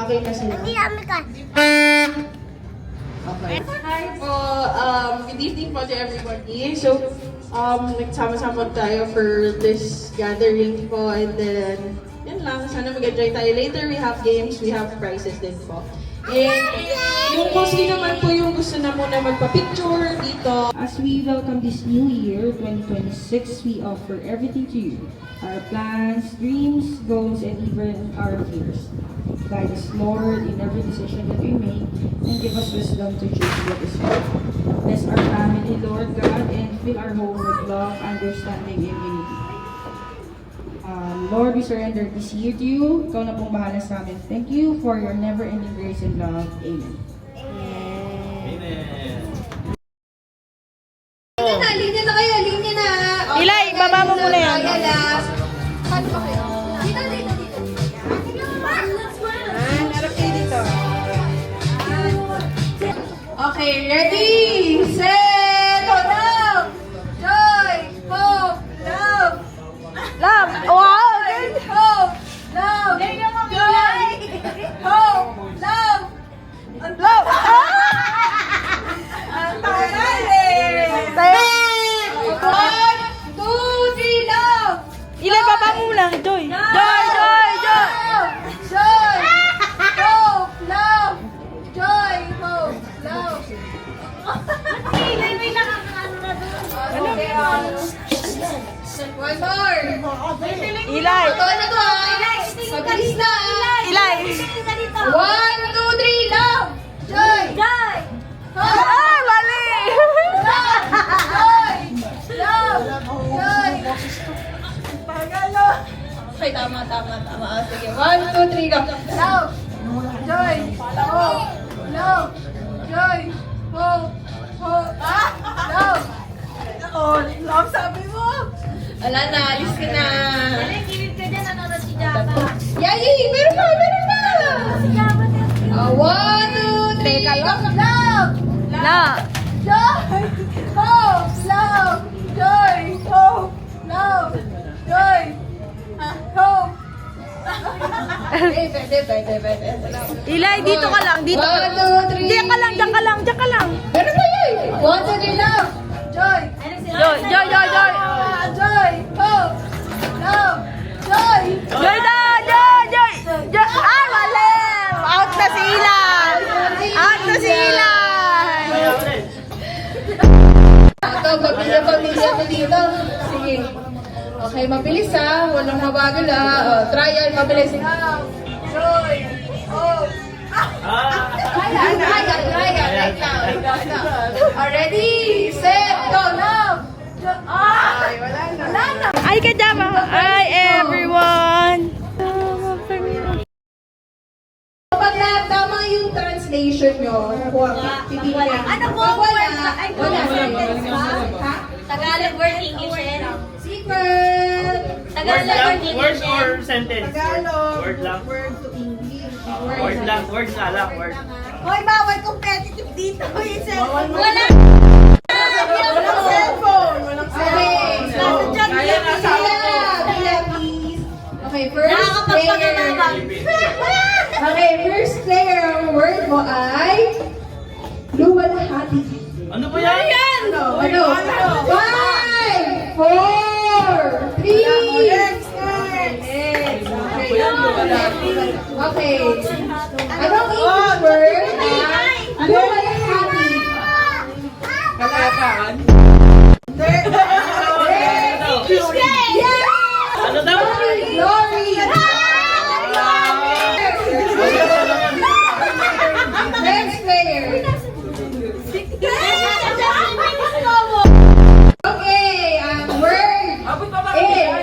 Okay na sila. Hindi namin ka. Okay. Hi po. Good evening po to everybody. So, nagsama-sama tayo for this gathering po, and then, yun lang. Sana mag-enjoy tayo. Later, we have games, we have prizes din po. And yung mostly naman po yung gusto na muna magpa-picture dito. As we welcome this new year, 2026, we offer everything to you. Our plans, dreams, goals, and even our fears. Guide us, Lord, in every decision that we make, and give us wisdom to choose what is right. Bless our family, Lord God, and fill our home with love, understanding, and unity. Lord, we surrender this year to you. Ikaw na pong bahala sa amin. Thank you for your never-ending grace and love. Amen. Amen. Linya na kayo, linya na. Ilay, baba mo muna yan. Saan ba kayo? Dito. Harap kayo dito. Okay, ready, set, go now! Joy, hope, love. Love! Wow! Hope, love. Joy, hope, love. Love! Ang tagal eh. 1, 2, 3, love. Ilay, baba mo muna. Joy! Joy! Joy! Joy! Joy, hope, love. Joy, hope, love. Okay, one more. Ilay! Ito na to ah. Mabilis na ah. Ilay! 1, 2, 3, love. Joy. Joy! Hope. Ay, mali! Joy. Love. Joy. Pagalo. Okay, tama. Oh, sige. 1, 2, 3, go. Love. Joy. Hope. Love. Joy. Hope. Hope. Love. Oh, love sabi mo. Wala na, alis ka na. Kilit ka dyan, nanonood si Java. Yay! Meron na! Si Java na. 1, 2, 3, go. Love. Na! Joy! Hope! Love! Joy! Hope! Love! Joy! Hope! Pwede. Ilay, dito ka lang, dito ka lang. 1, 2, 3. Diyan ka lang, diyan ka lang, diyan ka lang. Meron pa yun! 1, 2, 3, love! Joy! Joy, joy, joy, joy! Joy! Hope! Love! Joy! Joy na! Joy, joy! Joy! Ah, mali! Out na si Ilay! Out na si Ilay! Ito, pamilya ko dito. Sige. Okay, mabilis ha. Walang mabagal ha. Trial, mabilis. Joy! Hope! Right now. Ready, set, go now! Ay, wala na. Ay, kajama! Ay, everyone! Kapag tama yung translation nyo, pipili lang. Ano po? Wala. Ha? Tagalog word English. Secret! Tagalog word English. Words or sentence? Tagalog. Word lang. Word to English. Word lang. Words na lang. Word. Hoy, bawal competitive dito. Yung cellphone. Wala. Walang cellphone. Okay. Nasa chat Kaya niya. Bila, please. Okay, first Nakakapagpagamabang. player. Okay, first player. Ang word mo ay luwalhati. Ano ba yan? Ano? 5, 4, 3. Next. Okay. Anong English word ay luwalhati? Kakakaan? Yes! Ano daw? Glory! Next player. Okay, ang word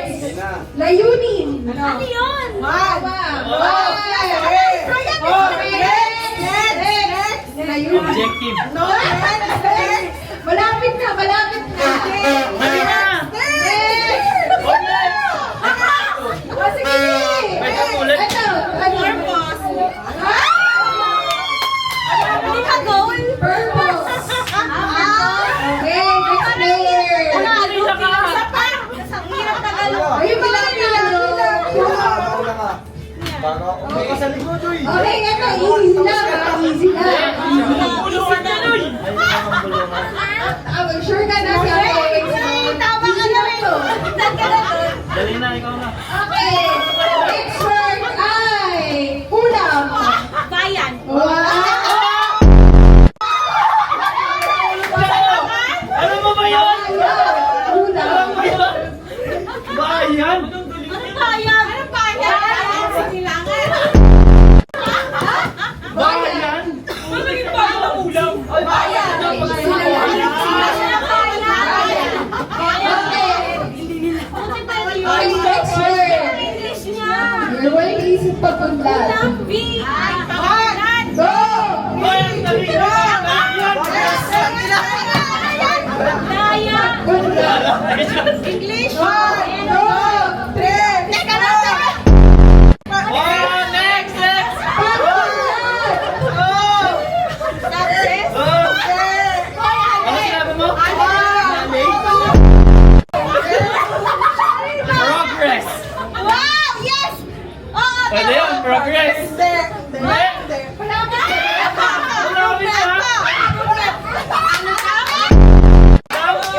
is layunin. Ano yun? Wow! Next! Layunin. Objective. Malapit na! Mali na! Next! Huwag na! Oh, sige! May kapulit. Ito! Purpose! Hindi ka goal? Purpose! Okay, next player! Isa ka! Ang hirap Tagalog. Ayun, malapit lang! Okay, ito, easy lang ha, easy lang. Bulungan na nun! Sure ka na siya. Tama ka na rin. Saan ka na doon? Dali na, ikaw na. Okay, next word ay ulam. Bayan. Wow! Alam mo ba yun? Ulam. Alam mo yun? Bayan! Bayan. Ano bayan? Silangan. Bayan! Ano yung bayan ng ulam? Bayan. Okay, next word. English niya. You're walang isip papunlad. Lambi. Bayan. Go! Bayan! Dali na! Bayan. Punlad. English. 1, 2, 3. Teka lang. Oh, next! Next! Papunlad. Success. Oh! Ano sinabi mo? Progress! Wow! Yes! Oo! Pwede yun, progress!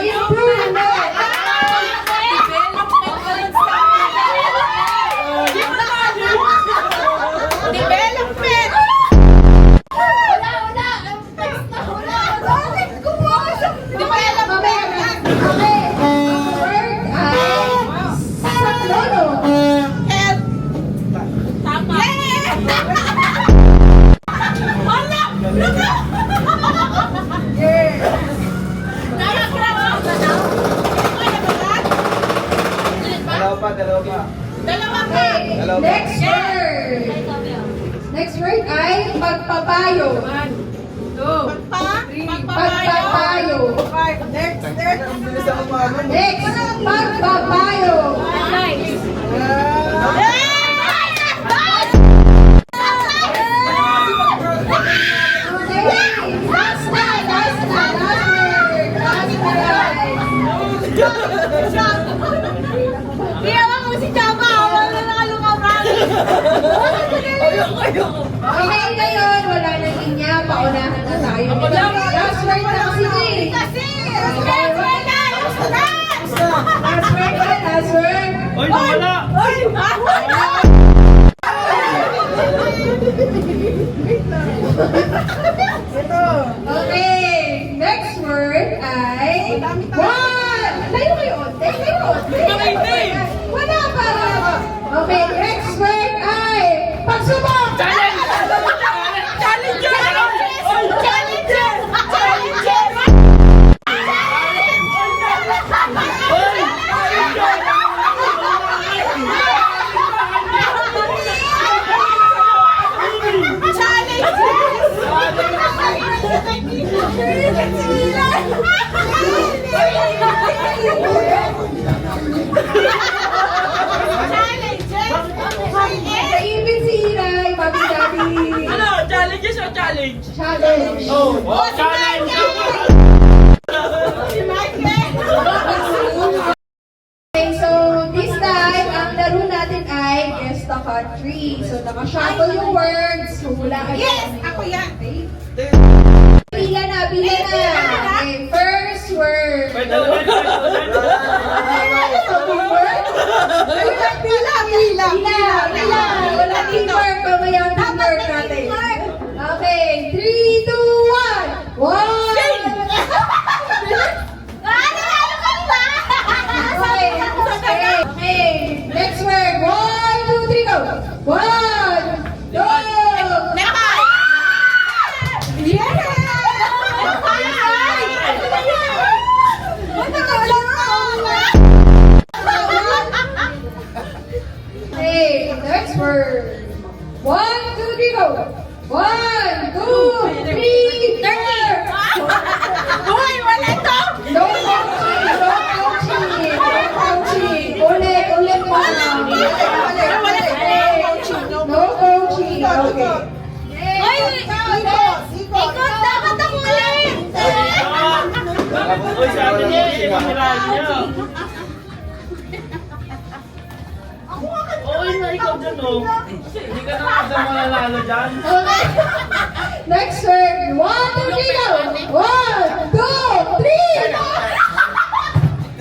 Improvement. Development! Development! Okay. Word ay saklolo. Health! Tama! Wala! Dalawa pa! Okay. Next word. Next word ay pagpapayo. Pagpapayo. Next, pagpapayo. Okay. Last na. Last word. Last word. Iyawan mo si Chama! Wala na nakalumaban! Okay, ngayon, wala na linya. Paunahan na tayo. Last word na kasi. Kasi! Last word na! Last word na. Last word. Oy, nawala! Okay, next word ay one. Tayo kayo, tayo. Wala pa. Okay, next word ay pagsubok. Challenge! Challenger! Challenger! Kaibig si Inay, Papi Daddy. Ano? Challenges o challenge? Challenge. Oh, challenge! Okay, so this time, ang laro natin ay Guess the Country. So nakashuffle yung words. Hulaan Yes! Ako yan! Pila na. Okay, first word. Pwede naman, Pila. Wala teamwork. Mamaya ang teamwork natin. Okay, 3, 2, 1. One. Okay, next word. 1, 2, 3, go. 1, 2. Okay, next word. 1, 2, 3, go. 1, 2, 3, 4. Uy! Wala to! No coaching. Ulit mo. No coaching. Okay. Uy! Ikot! Dapat ako ulit! Uy, sa atin niya, ipamilaan niya. Uy, na ikaw dyan, oh. Hindi ka na kada mananalo dyan. Okay. Next word. 1, 2, 3, go! 1, 2,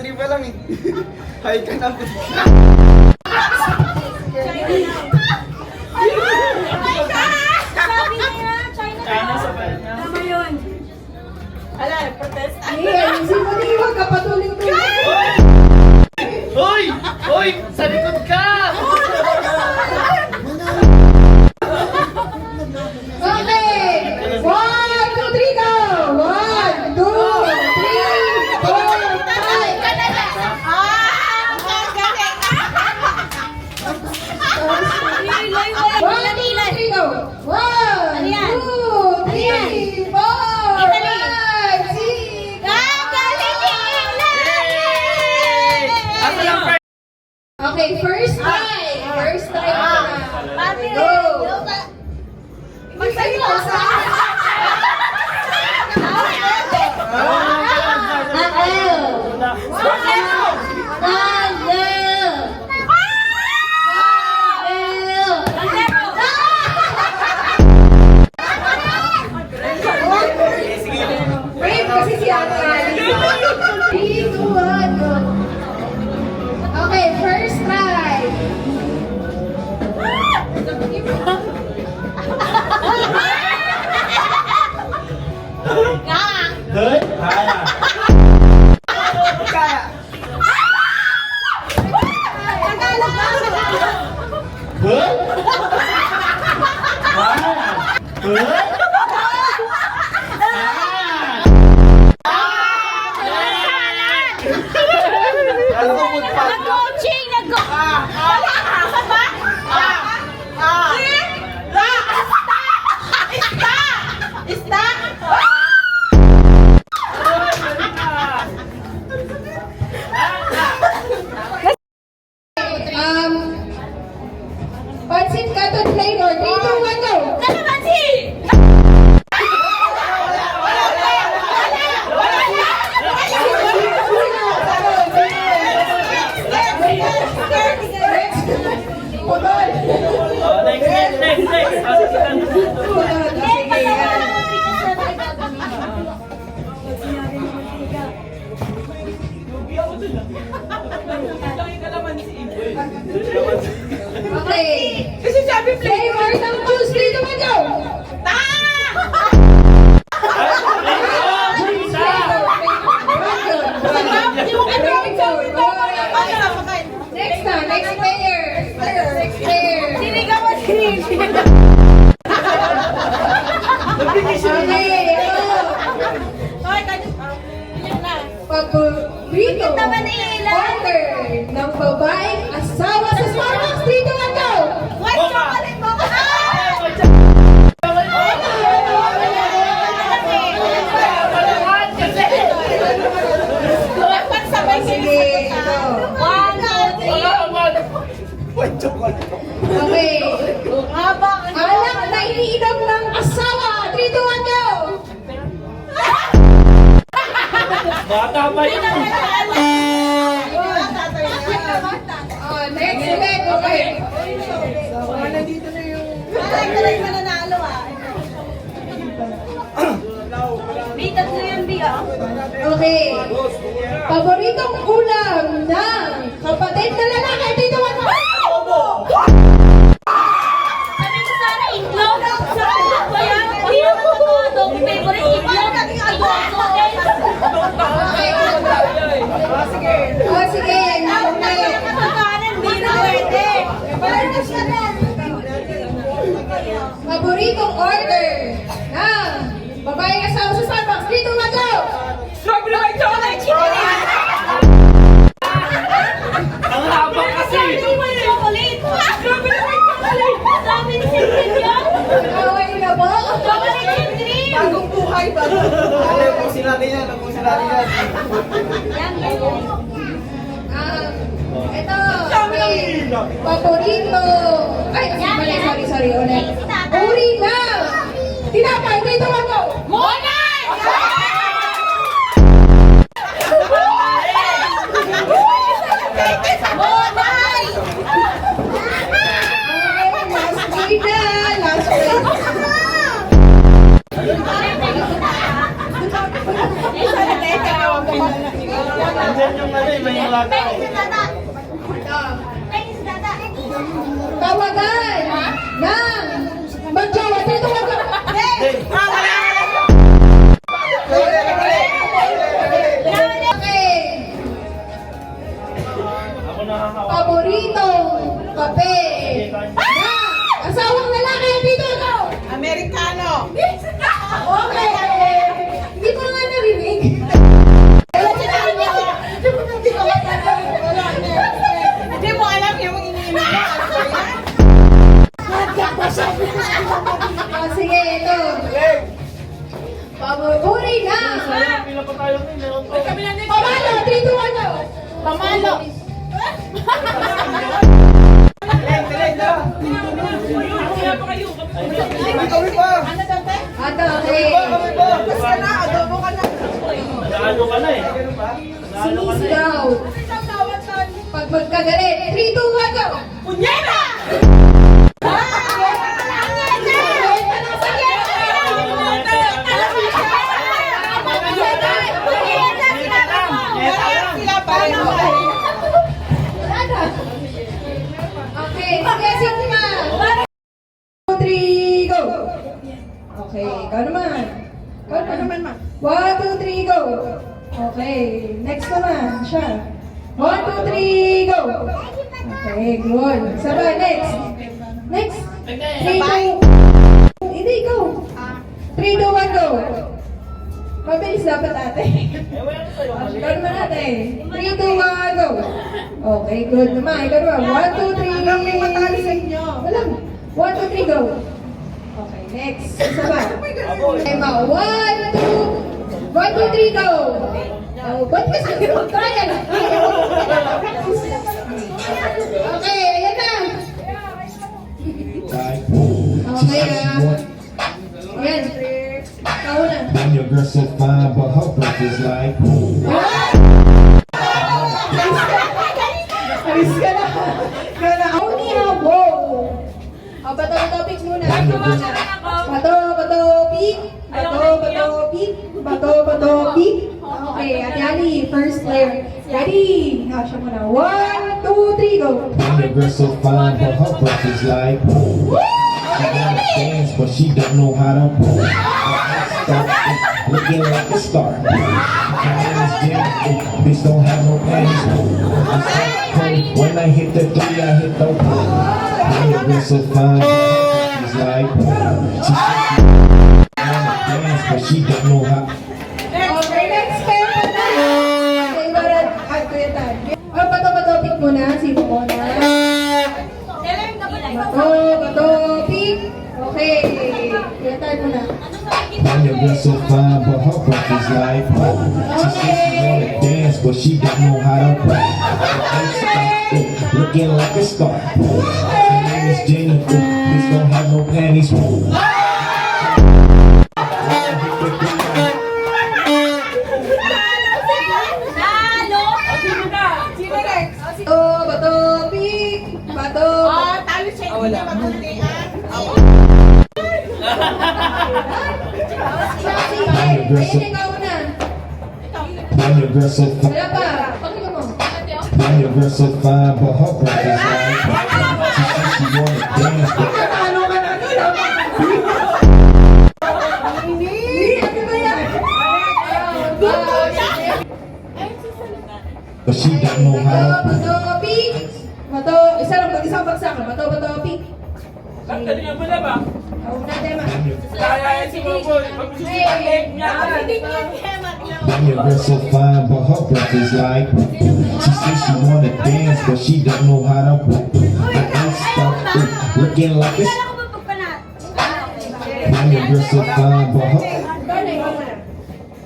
3! 3 pa lang eh. Hay ka na. China sa pala niya. Ala, protest. Ayusin mo din, huwag ka patuloy-tuloy. Hoy! Hoy! Sa likod ka! Okay. 1, 2, 3, go! 1, 2, 3, 4, 5. One, two, three, go! 1, 2, 3, 4, 5, 6. Asa lang pa? Okay, first try. First try na. Go! Magsayo ka sa Brave kasi si Ate Alice. 3, 2, 1, go. Okay, first try. Hoy! Kaya! Hoy! Hoy! Alam ko food pack. Pansit Canton flavor. 3, 2, 1, go! Putol! Next! Asa si Tanda? Sige, yan. Okay. Kasi sabi Flavor ng juice. 3, 2, 1, go! Next na, next player. Next player. Okay, paborito order ng babaeng asawa sa Starbucks. 3, 2, 1, go! Sige, ito. White chocolate. Okay. Alak na iniinom ng asawa. 3, 2, 1, go! Bata pa yun! Oh, next ulit. Okay. Okay. Paboritong ulam ng kapatid na lalaki. 3, 2, 1, go! Okay. Oh, sige. Paboritong order ng babaeng asawa sa Starbucks. 3, 2, 1, go! Strawberry white chocolate! Ang haba kasi! Okay na ba? Bagong buhay ba? Ano po sila din yan? Ano po sila din yan? Ito. Okay. Paborito. Ay, sorry. Ulit. Uri na. Tinapay. 3, 2, 1, go! Okay, last bagay. Tawagan! Ng magjowa. Dito wag ka. Okay. Ako nakakawa. Paboritong kape. Na asawang lalaki. Dito ito. Amerikano. Okay. Hindi ko nga narinig. Hindi mo alam yung iniinom ko. Oh, sige, ito. Paburi na. Pila pa tayo ngayon. Meron to. Pamalo, 3, 2, 1, go. Pamalo. Kami pa! Ato, okay. Tapos ka na, adobo ka na. Nag-ano ka na eh. Nag-ano ka na eh. Sinisigaw. Pag magkagalit, 3, 2, 1, go. Punyeta! Sila pa rin ako. Okay, sige, Sigma. 1, 2, 3, go. Okay, ikaw naman. Ikaw naman, ma. 1, 2, 3, go. Okay, next naman, siya. 1, 2, 3, go. Okay, good. Sabay, next. Next. 3, 2, hindi, go. 3, 2, 1, go. Mabilis dapat ate. Ikaw naman ate. 3, 2, 1, go. Okay, good naman. Ikaw naman. 1, 2, 3. Hanggang may matali sa inyo. Walang. 1, 2, 3, go. Okay, next. Isa ba? Okay, ma. 1, 2, 3, go. Oh, ba't kasi trial? Okay, ayan na. Okay, ayan. Ikaw na. And your girl so fine, but her breath is like Alis ka na. Gana. Oni habo. O, bato, pick muna. Bato, pick. Bato, pick. Okay, Ate Ali, first player. Ready? Siya muna. 1, 2, 3, go. And your girl so fine, but her breath is like She wanna dance, but she don't know how to stop looking like a star. My name is Jim, bitch don't have no panties. When I hit the 3, I hit the 4. And your girl so fine, but her breath is like She said she wanna dance, but she don't know how. Okay, next player muna. Favorite at Kuya Tad. O, bato, pick muna. Sino muna? Bato, pick. Okay. Kuya Tad muna. And your girl so fine, but her breath is like She said she wanna dance, but she don't know how to looking like a star. Her name is Jenny, bitch don't have no panties. Bato, pick. Bato. Talo siya, hindi na maguntian. Ayun, ikaw muna. And your girl so fine, Wala pa. Pakinggan mo. and your girl so fine, but her breath is like She said she wanna dance, but Ano ka na? Hindi, ano ba yan? but she don't know how to. Bato, pick. Bato, isa lang, mag-isang bagsak. Bato, pick. Ang galing nga pala ba? Una, tema. Kaya si Boboy. Pag-usip niya. And your girl so fine, but her breath is like She said she wanna dance, but she don't know how to stop looking like a star. And your girl so fine, but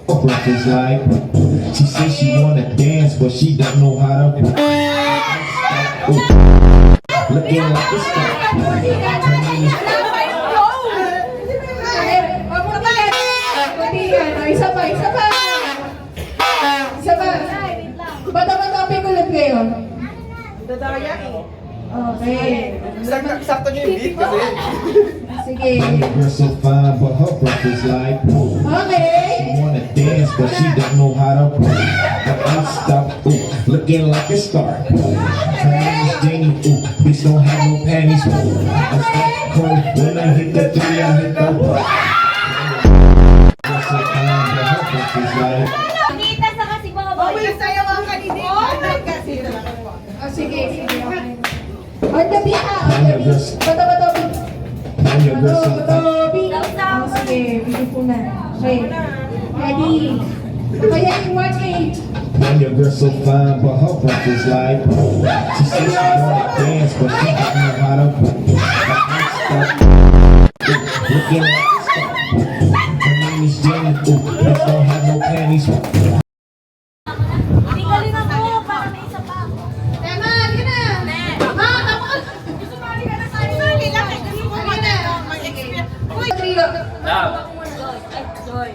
her breath is like She said she wanna dance, but she don't know how to looking like a star. Isa pa. Isa pa. Bato, pick ulit kayo. Dadaya eh. Okay. Sakto niyo yung beat kasi. Sige. And your girl so fine, but her breath is like Okay. She wanna dance, but she don't know how to stop looking like a star. Transgender, ooh, bitch don't have no panties. I'm Steph Curry, when I hit the three, I hit the one. That's a time to help us is like. Kita sa kasi mga boy. Sa'yo ang kanina. Oh, sige, sige. Okay. On the beat ha. On the beat. Bato. I'm your girl, so Oh, sige. Bigyan po na. Okay. Ready. Kaya yung 1-8. I'm your girl so fine, but her breath is like. She says she wanna dance, but she don't know how to. Looking like a star. Her name is Jenny, ooh, bitch don't have no panties. Tinggalin ako para may isa pa. Tema, hindi na. Ma, tapos. Sumali ka na sa'yo. Sumali lang. Kasi mo mag-experience. Uy! Love. Joy.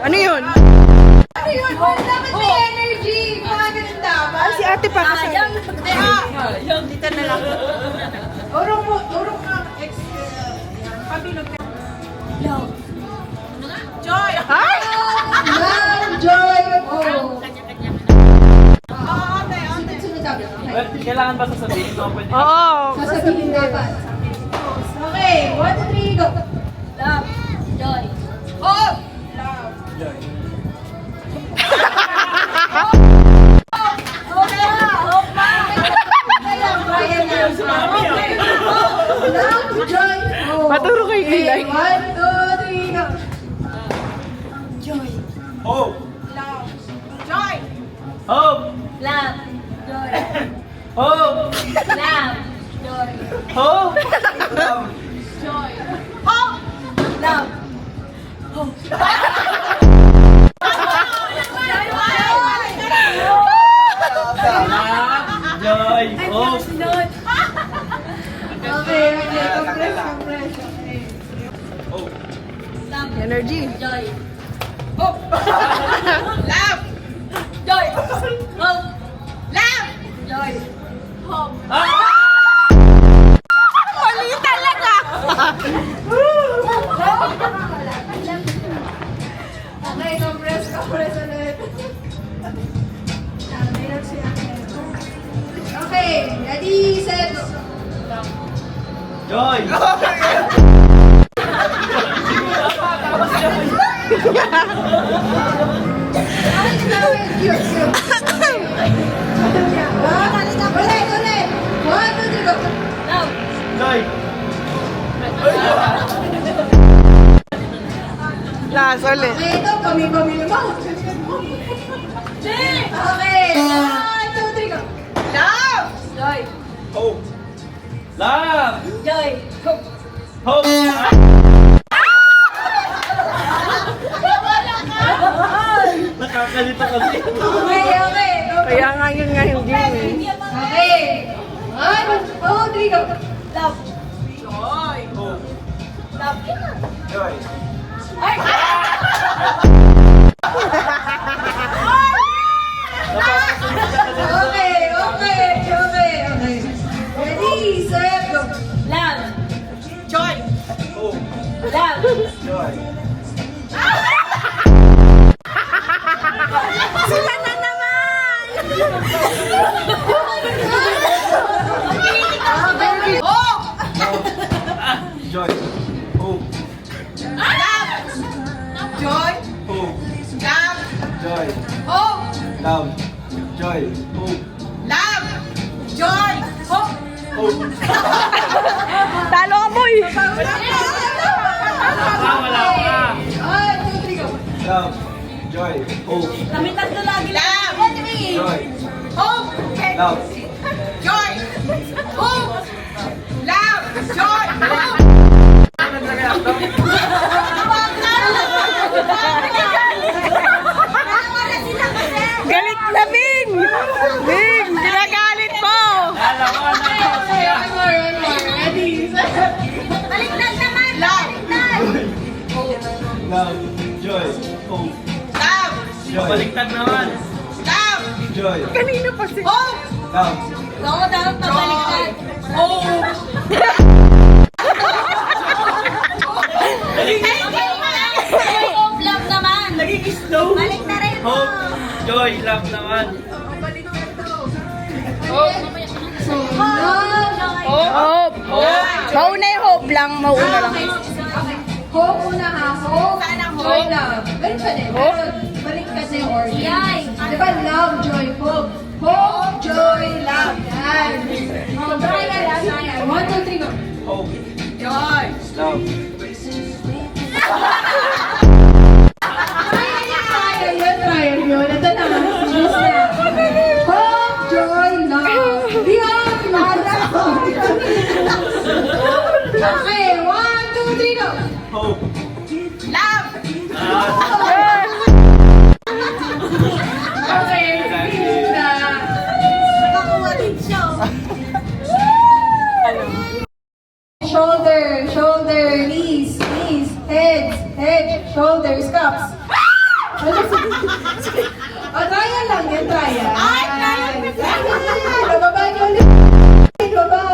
Ano yun? Ano yun? Dapat may energy. Mga ganun dapat. Si ate pa kasi. Dito na lang. Urong ka. Pabilog ka. Joy! Ay! Love, joy, oh. Sunod dapat. Well, kailangan ba sasabihin mo? Pwede. Oo. Sasabihin dapat. Okay, 1, 2, 3, go. Love. Joy. Oh! Joy. Sumami ah. Love, joy, oh. Maturo kayo Okay, kilay. 1, 2, 3, go. Hope. Joy! Hope. Love. Joy. Hope. Love. Joy. Hope. Joy. Hope! Love. Joy. Hope. Okay, compress. Okay. Hope. Energy. Joy. Hope! Love! Joy! Hope! Love! Joy! Hope! Mali talaga. Okay, compress ulit. Okay, ready, set, go. Joy. Ay, grabe, cute. Ulit. 1, 2, 3, go. Love! Joy. Last ulit. Okay, ito, kami naman. Okay, 1, 2, 3, go. Love! Joy! Hope. Love. Joy! Hope! Hope. Nakakalito kasi. Okay. Kaya nga yun nga hindi eh. Okay. 1, 2, 3, go. Love! Hope. Love! Joy. Ay! Okay. Ready, set, go. Love! Joy! Hope. Love! Joy. Sila na naman! Joy. Hope. Joy! Hope. Love! Joy. Hope! Love. Joy. Hope. Love! Joy! Hope! Hope. Talo ka, boy! Wala ka. 1, 2, 3, go. Love. Joy. Hope. Kami tatlo lagi. Love! Joy. Hope! Love. Joy! Hope! Love! Joy! Hope! Galit na, Bing! Bing! Ginagalit mo! Alam mo na. One more. Ready, set. Baliktad naman! Baliktad! Love. Joy. Hope. Love! Joy. Baliktad naman. Love! Joy. Kanina pa si... Hope! Love. Oo, dapat pabaliktad. Hope! Hope, love naman. Naging slow. Balik na rin mo. Hope. Joy. Love naman. lang, mauuna lang. Okay. Hope muna ha. Hope. Joy, love. Ganun pa din. Pero baliktad na yung order. Diba love, joy, hope. Hope, joy, love. Yan. Oh, trial, trial. 1, 2, 3, go. Hope. Joy. Love. Trial yun. Ito na. Serious na. Hope, joy, love. Beyond, love. Okay, 1, 2, 3, go. Hope. Okay, serious na. Nakakuha din siya. Shoulder, shoulder, knees, knees, head, shoulders, cups. Trial lang yan, trial. Ay, trial. Bababa niyo ulit. Baba.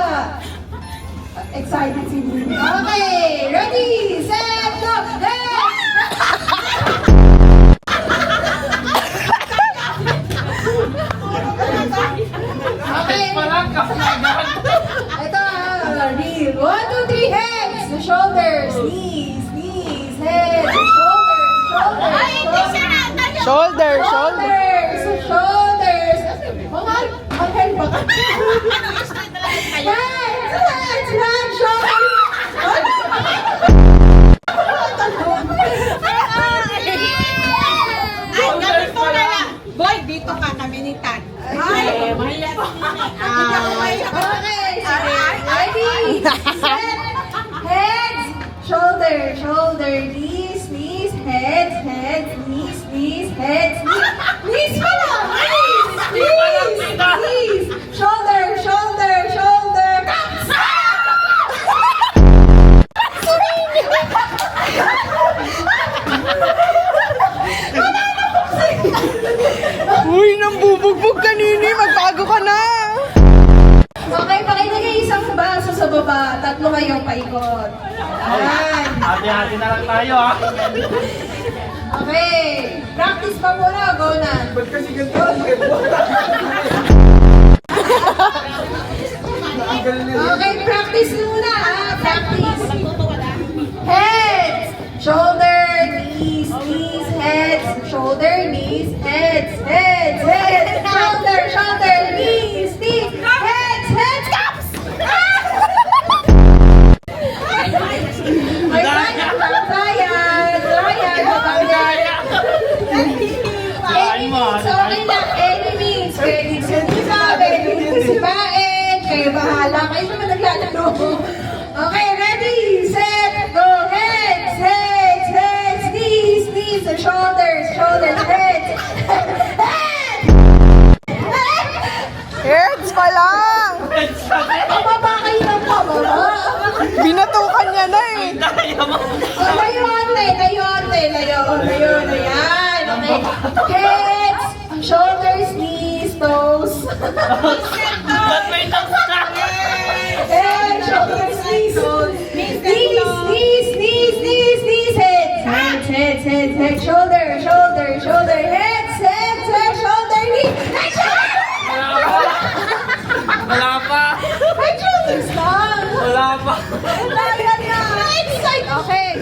Excited si Lily. Okay, ready, set, go, head! Okay. Ito, real. 1, 2, 3, heads. The shoulders, knees, knees, heads, shoulders, Ay, hindi siya shoulders. nata. Shoulder, shoulder. Shoulders, shoulders. Mahal ba ka? Ano, straight na lang kayo? Heads, heads, shoulders. Ay, ganito na lang. Boy, dito ka kami ni Tan. Ay, mahiya. Okay, ready, set, heads, shoulder, shoulder, knees, knees, heads, heads, knees, knees, heads, knees pala, knees, shoulder, shoulder, shoulder, cups! Uy, nang bubugbog kanini, magbago ka na. Okay, pakilagay isang baso sa baba, tatlo kayong paikot. Ayan. Hati-hati na lang tayo, ha? Okay, practice pa muna, go na. Okay, practice muna ha, practice. Heads, shoulder, knees, knees, heads, shoulder, knees, heads, heads, heads, shoulder, shoulder, knees, knees, heads, heads, cups! Ay, okay lang, any means. Pwede sumisa, pwede sipain, kayo bahala. Kayo naman naglalaro. Okay, ready, set, go. Heads, heads, heads, knees, knees, shoulders, shoulders, heads. Heads pa lang. Pababa kayo ng pababa. Binatukan niya na eh. Layo ate, layo ate, layo, layo, ayan. Okay. Heads, shoulders, knees, toes. Ba't may nagsa? Head, shoulders, knees, knees, knees, knees, knees, knees, heads, heads, heads, heads, heads, shoulder, shoulder, shoulder, heads, heads, heads, shoulder, knees, head, shoulder. Wala pa. Head, shoulders lang. Wala pa. Layan na. Okay.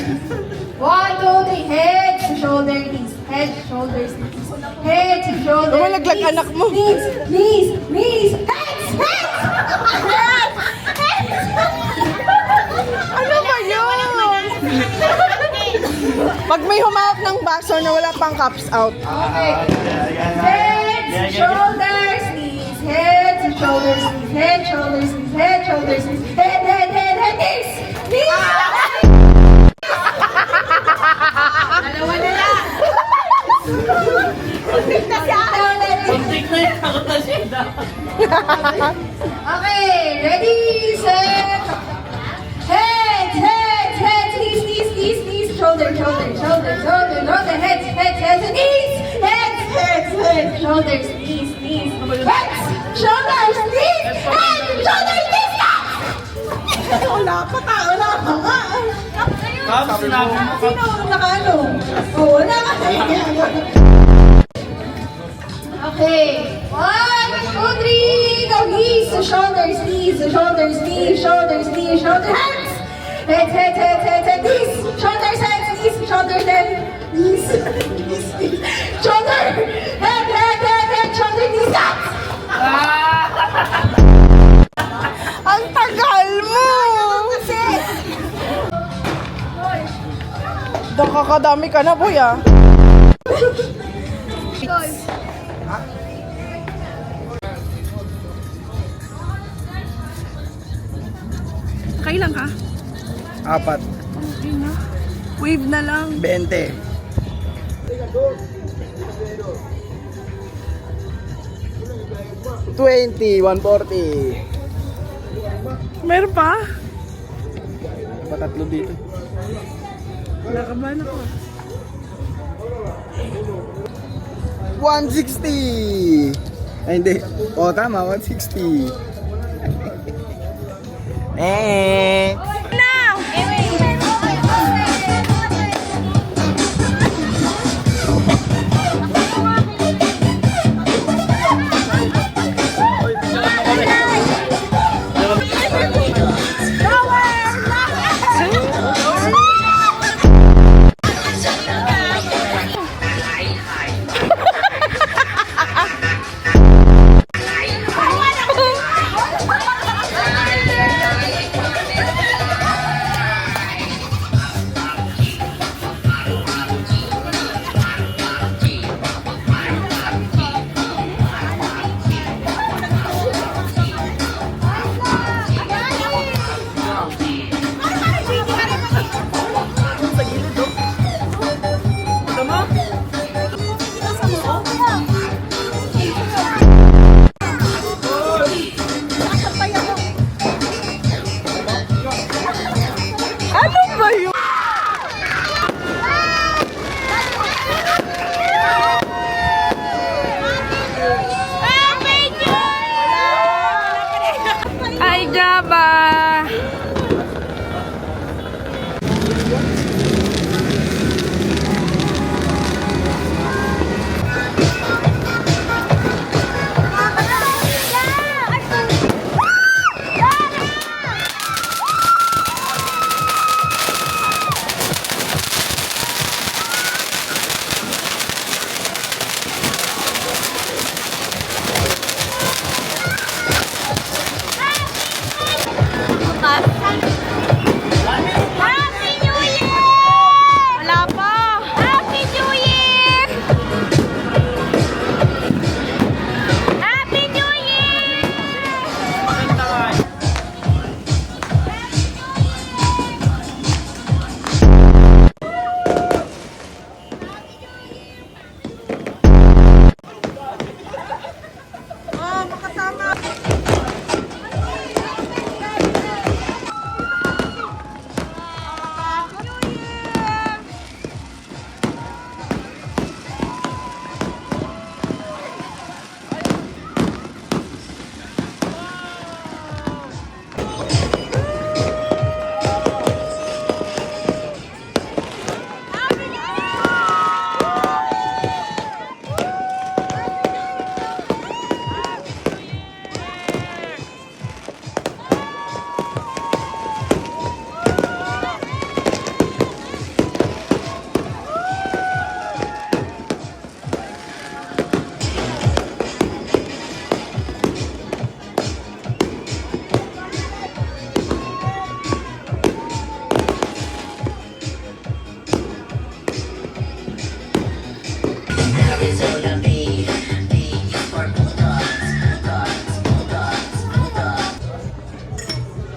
1, 2, 3, head, shoulder, knees, head, shoulders, knees, head, shoulder, Lumalaglag knees, anak mo. knees, knees, knees, heads, heads, heads, heads. Ano ba yun? Pag may humawak ng baso na wala pang cups out. Okay. Heads, shoulders, knees, heads, shoulders, knees, head, shoulders, knees, head, shoulders, knees, head, head, head, head, knees, knees. Dalawa na lang. Muntik na yun. Ako na siya. Okay, ready, set. Heads, heads, heads, knees, knees, knees, knees, shoulder, shoulder, shoulder, shoulder, shoulder, heads, heads, heads, knees, heads, heads, heads, shoulders, knees, knees, heads, shoulders, knees, heads, shoulders, knees, cups! Wala pa ka, wala pa nga. Tapos sinabi mo ka. Sino ang nakano? Oo, wala ka. Okay. 1, 2, 3, go. Knees, shoulders, knees, shoulders, knees, shoulders, knees, shoulders, hands. Head, head, head, head, head. Knees. Shoulders, hands, knees. Shoulders, head. Knees. Knees, knees. Shoulder. Head, head, head, head. Shoulder, knees. Hands. Ang tagal mo! Kasi. Nakakadami ka na, boy, ah. Kailan ka? 4. Wave na lang. 20. $20, 140. Meron pa? Patatlo dito. Nakabahan ako. 160. Ay, hindi. O, tama, 160. Eh. Ano ba yun? Ay, Java! Happy New Year! Wala pa! Happy New Year! Happy New Year!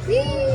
Whee!